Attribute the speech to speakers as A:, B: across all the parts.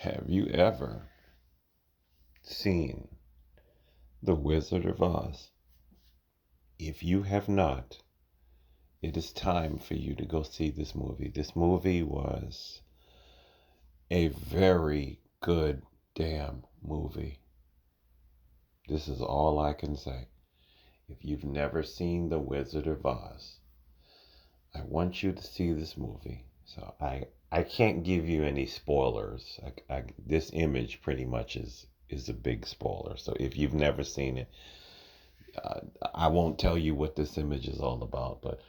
A: Have you ever seen The Wizard of Oz? If you have not, it is time for you to go see this movie. This movie was a very good damn movie. This is all I can say. If you've never seen The Wizard of Oz, I want you to see this movie. So I can't give you any spoilers. This image pretty much is a big spoiler. So if you've never seen it, I won't tell you what this image is all about. But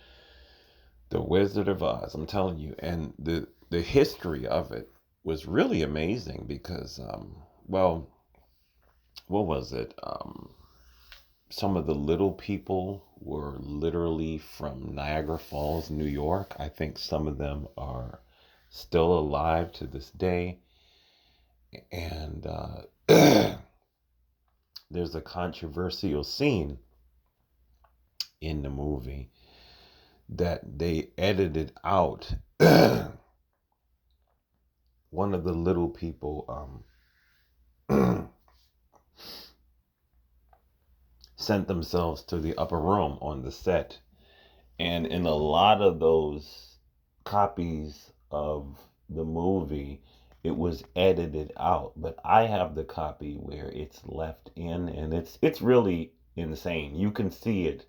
A: The Wizard of Oz, I'm telling you, and the history of it was really amazing because well, what was it? Some of the little people were literally from Niagara Falls, New York. I think some of them are still alive to this day. And there's a controversial scene in the movie that they edited out. One of the little people sent themselves to the upper room on the set. And in a lot of those copies of the movie, it was edited out. But I have the copy where it's left in, and it's really insane. You can see it.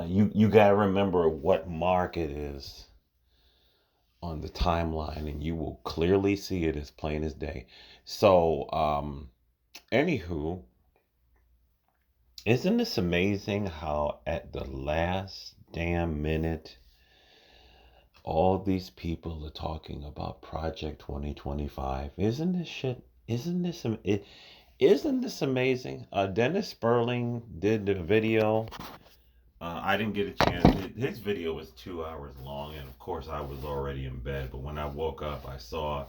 A: You gotta remember what mark it is on the timeline, and you will clearly see it as plain as day. So, anywho, isn't this amazing how at the last damn minute all these people are talking about Project 2025? Isn't this amazing? Dennis Sperling did the video. I didn't get a chance. His video was 2 hours long, and of course I was already in bed. But when I woke up, I saw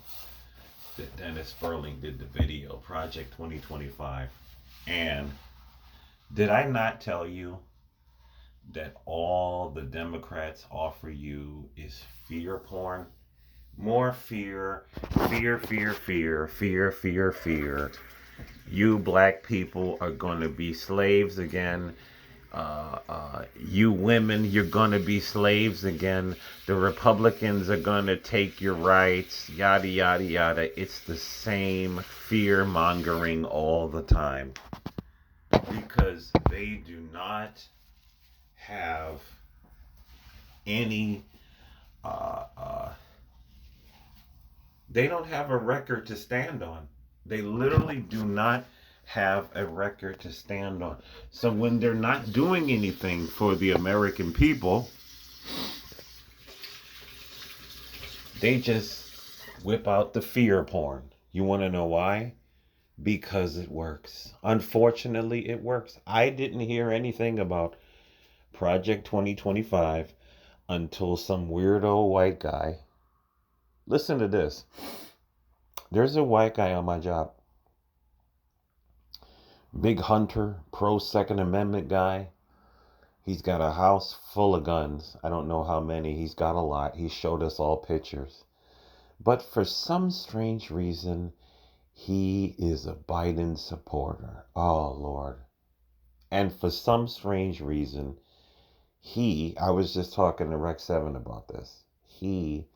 A: that Dennis Sperling did the video, Project 2025. And did I not tell you that all the Democrats offer you is fear porn? More fear, fear, fear, fear, fear, fear, fear. You black people are going to be slaves again. You women, you're going to be slaves again. The Republicans are going to take your rights, yada, yada, yada. It's the same fear mongering all the time because they do not have any, uh, uh, they don't have a record to stand on. They literally do not have a record to stand on. So when they're not doing anything for the American people, they just whip out the fear porn. You want to know why? Because it works. Unfortunately, it works. I didn't hear anything about Project 2025 until some weirdo white guy. Listen to this. There's a white guy on my job. Big hunter, pro Second Amendment guy. He's got a house full of guns. I don't know how many. He's got a lot. He showed us all pictures. But for some strange reason, he is a Biden supporter. Oh, Lord. And for some strange reason, I was just talking to Rex 7 about this. He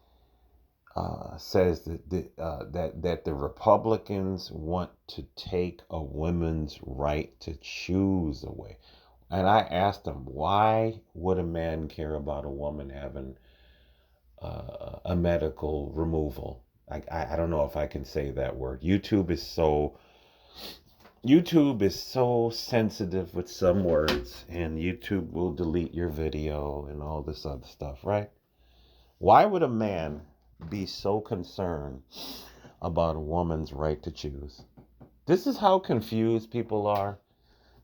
A: says that the Republicans want to take a woman's right to choose away. And I asked him, why would a man care about a woman having a medical removal? I don't know if I can say that word. YouTube is so sensitive with some words, and YouTube will delete your video and all this other stuff, right? Why would a man be so concerned about a woman's right to choose? This is how confused people are.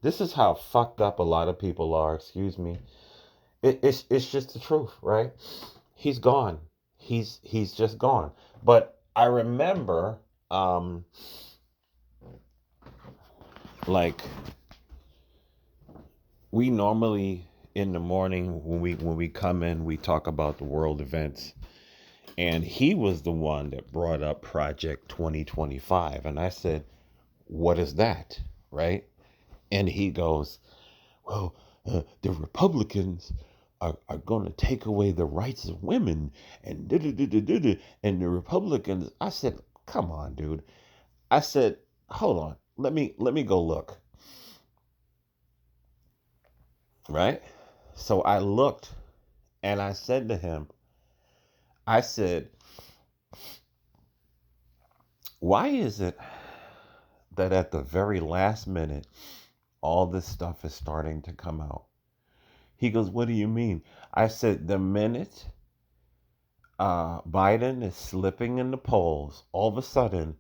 A: This is how fucked up a lot of people are, excuse me. It's just the truth, right? He's gone. He's just gone. But I remember like we normally in the morning when we come in we talk about the world events, And he was the one that brought up Project 2025. And I said, what is that? Right? And he goes, well, the Republicans are going to take away the rights of women and and the Republicans. I said, come on, dude. I said, hold on. Let me go look. Right? So I looked and I said to him, I said, why is it that at the very last minute all this stuff is starting to come out? He goes, what do you mean? I said, the minute Biden is slipping in the polls, all of a sudden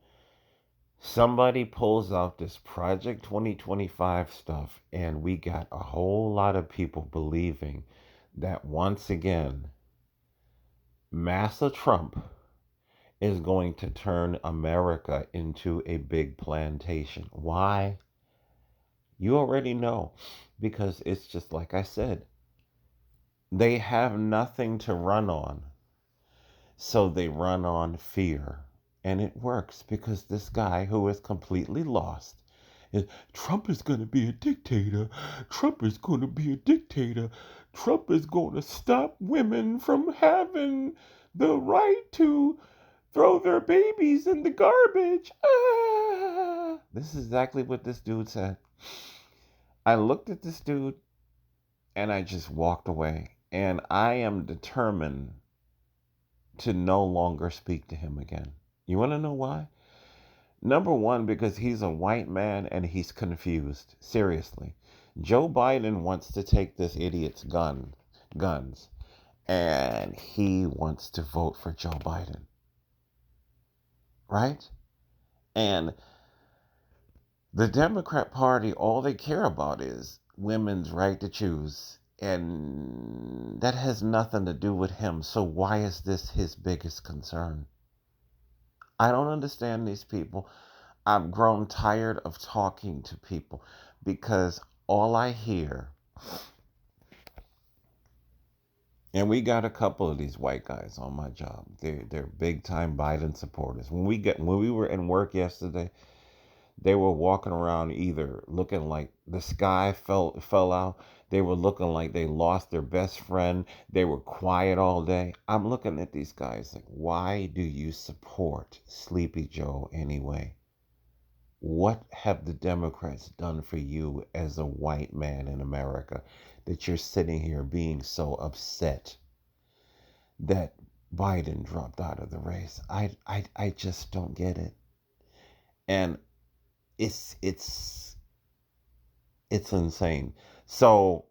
A: somebody pulls out this Project 2025 stuff, and we got a whole lot of people believing that once again, Massa Trump is going to turn America into a big plantation. Why? You already know. Because it's just like I said, they have nothing to run on. So they run on fear. And it works because this guy who is completely lost is Trump is going to be a dictator. Trump is going to be a dictator. Trump is going to stop women from having the right to throw their babies in the garbage. Ah. This is exactly what this dude said. I looked at this dude and I just walked away. And I am determined to no longer speak to him again. You want to know why? Number one, because he's a white man and he's confused. Seriously. Joe Biden wants to take this idiot's guns, and he wants to vote for Joe Biden. Right? And the Democrat Party, all they care about is women's right to choose. And that has nothing to do with him. So why is this his biggest concern? I don't understand these people. I've grown tired of talking to people because all I hear, and we got a couple of these white guys on my job. They're big time Biden supporters. When we were in work yesterday, they were walking around either looking like the sky fell out. They were looking like they lost their best friend. They were quiet all day. I'm looking at these guys like, why do you support Sleepy Joe anyway? What have the Democrats done for you as a white man in America that you're sitting here being so upset that Biden dropped out of the race? I just don't get it. And it's insane. So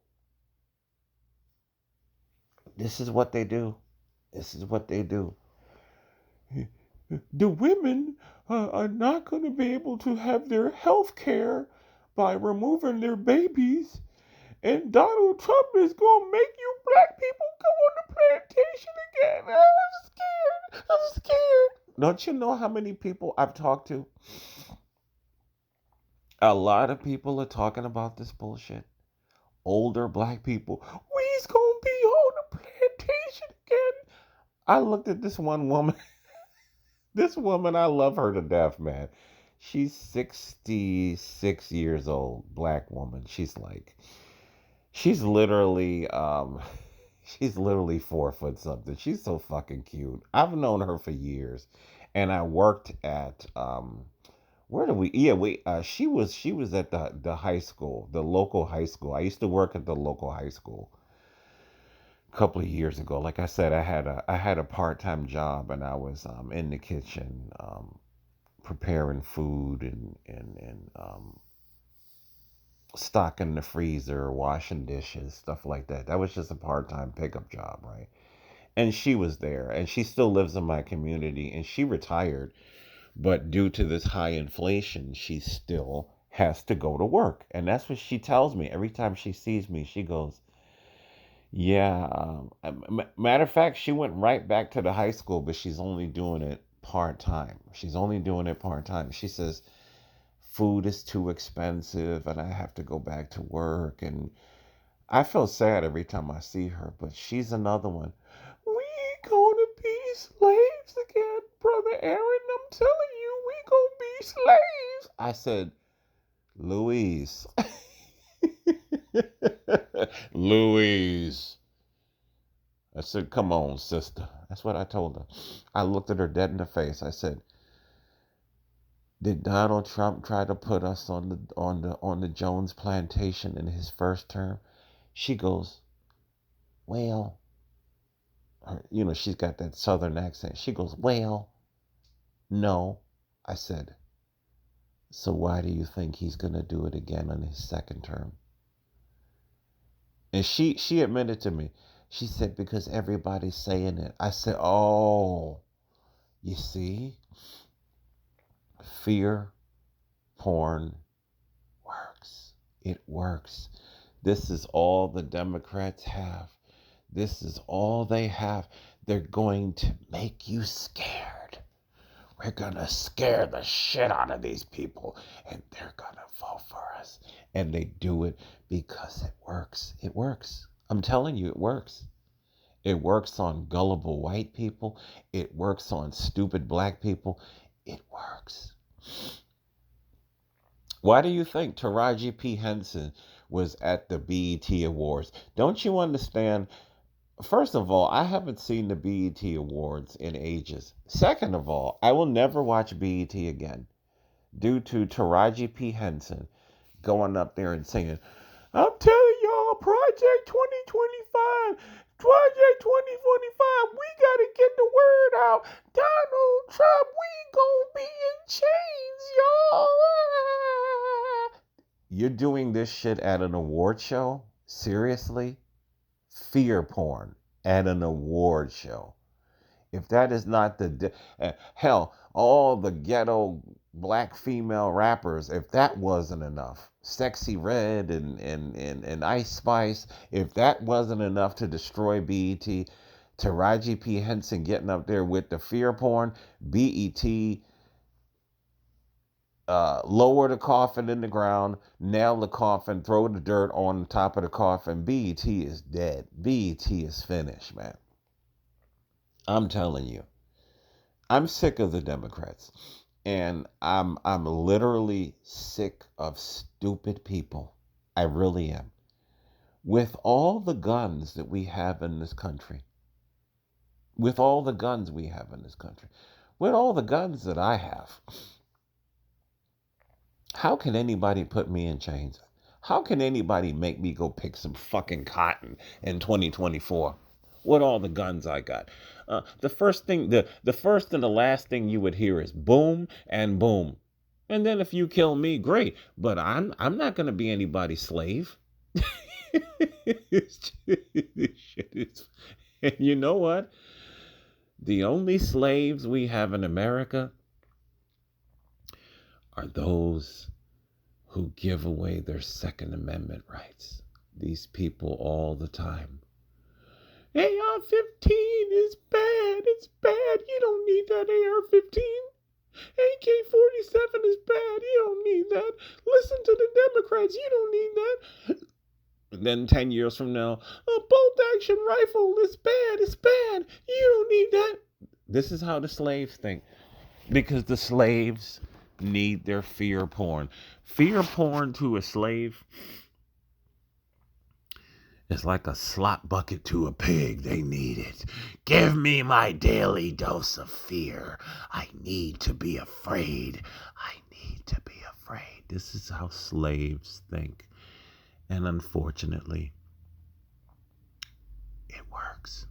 A: this is what they do. This is what they do. The women are not going to be able to have their health care by removing their babies. And Donald Trump is going to make you black people go on the plantation again. I'm scared. I'm scared. Don't you know how many people I've talked to? A lot of people are talking about this bullshit. Older black people. We's going to be on the plantation again. I looked at this one woman. This woman, I love her to death, man. She's 66 years old, black woman. She's literally she's literally 4 foot something. She's so fucking cute. I've known her for years. And I worked at where do we yeah, we she was at the high school, the local high school. I used to work at the local high school a couple of years ago. Like I said, I had a part-time job and I was in the kitchen preparing food and stocking the freezer, washing dishes, stuff like that. That was just a part-time pickup job, right? And she was there, and she still lives in my community, and she retired, but due to this high inflation, she still has to go to work. And that's what she tells me every time she sees me. She goes, yeah. Matter of fact, she went right back to the high school, but she's only doing it part time. She's only doing it part time. She says, food is too expensive and I have to go back to work. And I feel sad every time I see her, but she's another one. We gonna be slaves again, Brother Aaron. I'm telling you, we gonna be slaves. I said, Louise. Louise. I said, come on, sister. That's what I told her. I looked at her dead in the face. I said, did Donald Trump try to put us on the Jones plantation in his first term? She goes, well, she's got that southern accent. She goes, well, no. I said, so why do you think he's going to do it again on his second term? And she admitted to me. She said, because everybody's saying it. I said, oh, you see, fear porn works. It works. This is all the Democrats have. This is all they have. They're going to make you scared. We're going to scare the shit out of these people, and they're going to vote for us. And they do it because it works. It works. I'm telling you, it works. It works on gullible white people. It works on stupid black people. It works. Why do you think Taraji P. Henson was at the BET Awards? Don't you understand? First of all, I haven't seen the BET Awards in ages. Second of all, I will never watch BET again due to Taraji P. Henson going up there and saying, I'm telling y'all, Project 2025, Project 2025, we got to get the word out. Donald Trump, we gonna be in chains, y'all. You're doing this shit at an award show? Seriously? Fear porn at an award show. If that is not hell, all the ghetto black female rappers, if that wasn't enough, Sexy Red and Ice Spice, if that wasn't enough to destroy BET, Taraji P. Henson getting up there with the fear porn, BET lower the coffin in the ground, nail the coffin, throw the dirt on top of the coffin. BET is dead. BET is finished, man. I'm telling you. I'm sick of the Democrats. And I'm literally sick of stupid people. I really am. With all the guns that we have in this country, with all the guns we have in this country, with all the guns that I have, how can anybody put me in chains? How can anybody make me go pick some fucking cotton in 2024 with all the guns I got? The first thing, the first and the last thing you would hear is boom and boom. And then if you kill me, great. But I'm not gonna be anybody's slave. And you know what? The only slaves we have in America are those who give away their Second Amendment rights. These people all the time. AR-15 is bad. It's bad. You don't need that AR-15. AK-47 is bad. You don't need that. Listen to the Democrats. You don't need that. And then 10 years from now, a bolt-action rifle is bad. It's bad. You don't need that. This is how the slaves think. Because the slaves need their fear porn. Fear porn to a slave is like a slop bucket to a pig. They need it. Give me my daily dose of fear. I need to be afraid. I need to be afraid. This is how slaves think. And unfortunately, it works.